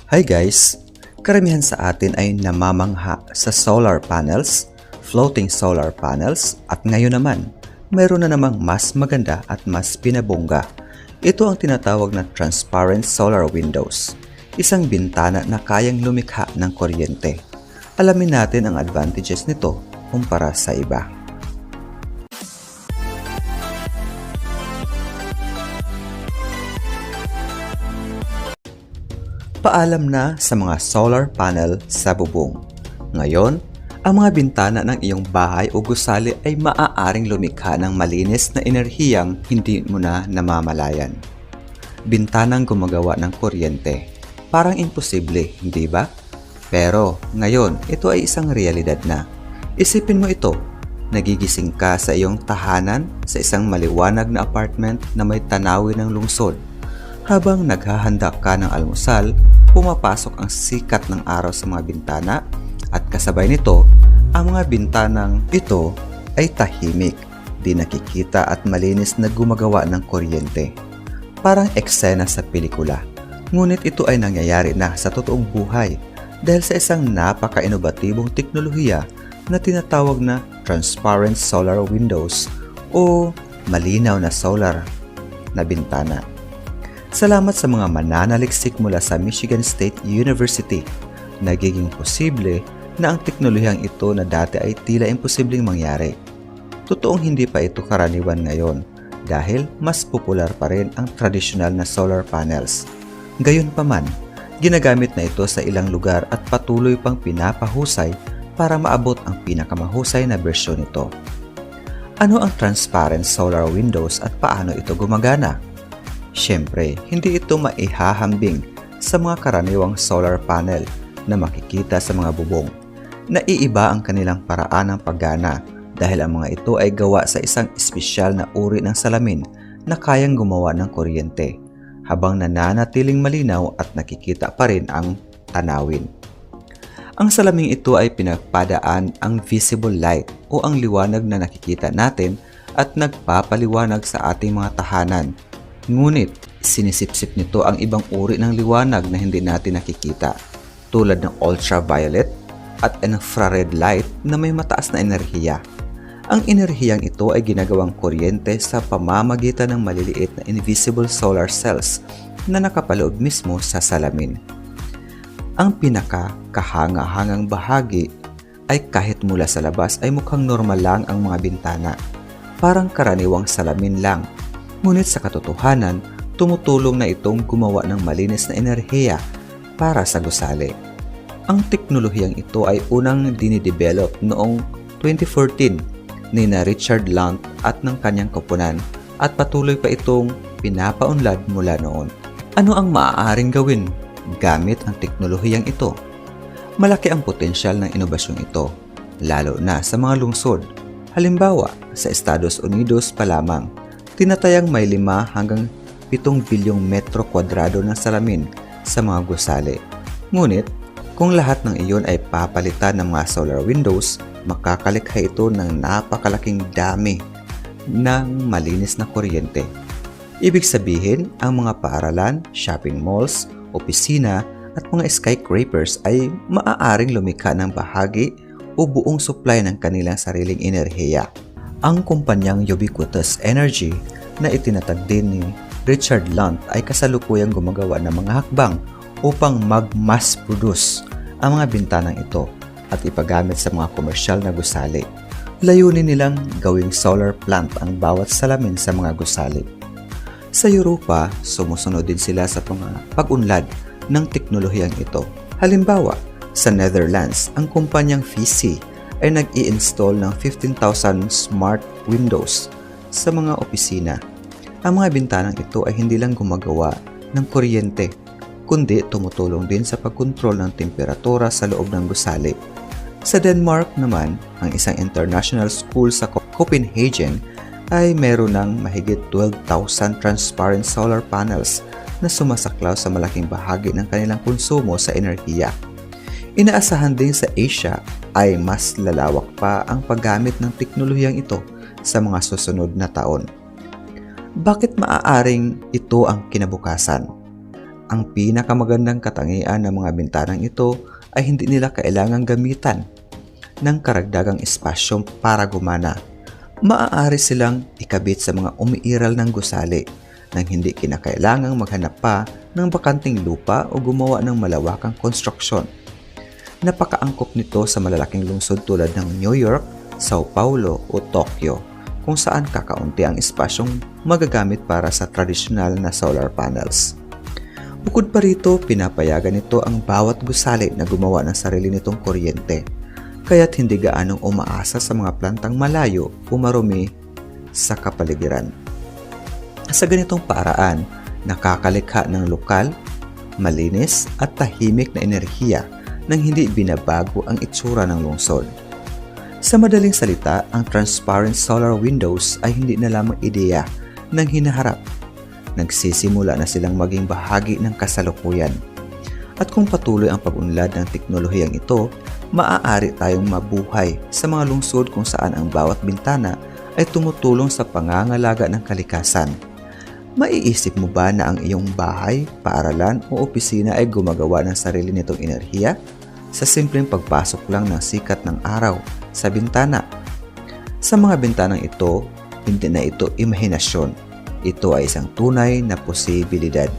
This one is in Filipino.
Hi guys! Karamihan sa atin ay namamangha sa solar panels, floating solar panels at ngayon naman, mayroon na namang mas maganda at mas pinabongga. Ito ang tinatawag na transparent solar windows, isang bintana na kayang lumikha ng kuryente. Alamin natin ang advantages nito kumpara sa iba. Paalam na sa mga solar panel sa bubong. Ngayon, ang mga bintana ng iyong bahay o gusali ay maaaring lumikha ng malinis na enerhiyang hindi mo na namamalayan. Bintanang gumagawa ng kuryente. Parang imposible, hindi ba? Pero ngayon, ito ay isang realidad na. Isipin mo ito, nagigising ka sa iyong tahanan sa isang maliwanag na apartment na may tanawin ng lungsod. Habang naghahanda ka ng almusal, pumapasok ang sikat ng araw sa mga bintana at kasabay nito, ang mga bintanang ito ay tahimik, di nakikita at malinis na gumagawa ng kuryente. Parang eksena sa pelikula. Ngunit ito ay nangyayari na sa totoong buhay dahil sa isang napaka-inobatibong teknolohiya na tinatawag na transparent solar windows o malinaw na solar na bintana. Salamat sa mga mananaliksik mula sa Michigan State University, nagiging posible na ang teknolohiyang ito na dati ay tila imposibleng mangyari. Totoong hindi pa ito karaniwan ngayon dahil mas popular pa rin ang tradisyonal na solar panels. Gayunpaman, ginagamit na ito sa ilang lugar at patuloy pang pinapahusay para maabot ang pinakamahusay na bersyon nito. Ano ang transparent solar windows at paano ito gumagana? Siyempre, hindi ito maihahambing sa mga karaniwang solar panel na makikita sa mga bubong. Naiiba ang kanilang paraan ng paggana dahil ang mga ito ay gawa sa isang espesyal na uri ng salamin na kayang gumawa ng kuryente habang nananatiling malinaw at nakikita pa rin ang tanawin. Ang salaming ito ay pinagpadaan ang visible light o ang liwanag na nakikita natin at nagpapaliwanag sa ating mga tahanan. Ngunit, sinisipsip nito ang ibang uri ng liwanag na hindi natin nakikita, tulad ng ultraviolet at infrared light na may mataas na enerhiya. Ang enerhiyang ito ay ginagawang kuryente sa pamamagitan ng maliliit na invisible solar cells na nakapaloob mismo sa salamin. Ang pinaka-kahanga-hangang bahagi ay kahit mula sa labas ay mukhang normal lang ang mga bintana, parang karaniwang salamin lang. Ngunit sa katotohanan, tumutulong na itong gumawa ng malinis na enerhiya para sa gusali. Ang teknolohiyang ito ay unang dinidevelop noong 2014 ni Richard Lunt at ng kanyang koponan at patuloy pa itong pinapaunlad mula noon. Ano ang maaaring gawin gamit ang teknolohiyang ito? Malaki ang potensyal ng inobasyong ito, lalo na sa mga lungsod. Halimbawa, sa Estados Unidos pa lamang, tinatayang may 5 hanggang 7 bilyong metro kwadrado ng salamin sa mga gusali. Ngunit, kung lahat ng iyon ay papalitan ng mga solar windows, makakalikha ito ng napakalaking dami ng malinis na kuryente. Ibig sabihin, ang mga paaralan, shopping malls, opisina at mga skyscrapers ay maaaring lumikha ng bahagi o buong supply ng kanilang sariling enerhiya. Ang kumpanyang Ubiquitous Energy na itinatag din ni Richard Lunt ay kasalukuyang gumagawa ng mga hakbang upang mag-mass produce ang mga bintanang ito at ipagamit sa mga komersyal na gusali. Layunin nilang gawing solar plant ang bawat salamin sa mga gusali. Sa Europa, sumusunod din sila sa pag-unlad ng teknolohiyang ito. Halimbawa, sa Netherlands, ang kumpanyang VC ay nag-i-install ng 15,000 smart windows sa mga opisina. Ang mga bintanang ito ay hindi lang gumagawa ng kuryente, kundi tumutulong din sa pagkontrol ng temperatura sa loob ng gusali. Sa Denmark naman, ang isang international school sa Copenhagen ay meron ng mahigit 12,000 transparent solar panels na sumasaklaw sa malaking bahagi ng kanilang konsumo sa enerhiya. Inaasahan din sa Asia ay mas lalawak pa ang paggamit ng teknolohiyang ito sa mga susunod na taon. Bakit maaaring ito ang kinabukasan? Ang pinakamagandang katangian ng mga bintanang ito ay hindi nila kailangang gamitan ng karagdagang espasyo para gumana. Maaari silang ikabit sa mga umiiral ng gusali nang hindi kinakailangang maghanap pa ng bakanting lupa o gumawa ng malawakang konstruksyon. Napakaangkop nito sa malalaking lungsod tulad ng New York, Sao Paulo o Tokyo, kung saan kakaunti ang espasyong magagamit para sa tradisyonal na solar panels. Bukod pa rito, pinapayagan nito ang bawat gusali na gumawa ng sarili nitong kuryente, kaya't hindi gaanong umaasa sa mga plantang malayo o marumi sa kapaligiran. Sa ganitong paraan, nakakalikha ng lokal, malinis at tahimik na enerhiya nang hindi binabago ang itsura ng lungsod. Sa madaling salita, ang transparent solar windows ay hindi na lamang ideya ng hinaharap. Nagsisimula na silang maging bahagi ng kasalukuyan. At kung patuloy ang pag-unlad ng teknolohiyang ito, maaari tayong mabuhay sa mga lungsod kung saan ang bawat bintana ay tumutulong sa pangangalaga ng kalikasan. Maiisip mo ba na ang iyong bahay, paaralan o opisina ay gumagawa ng sarili nitong enerhiya sa simpleng pagpasok lang ng sikat ng araw sa bintana? Sa mga bintanang ito, hindi na ito imahinasyon. Ito ay isang tunay na posibilidad.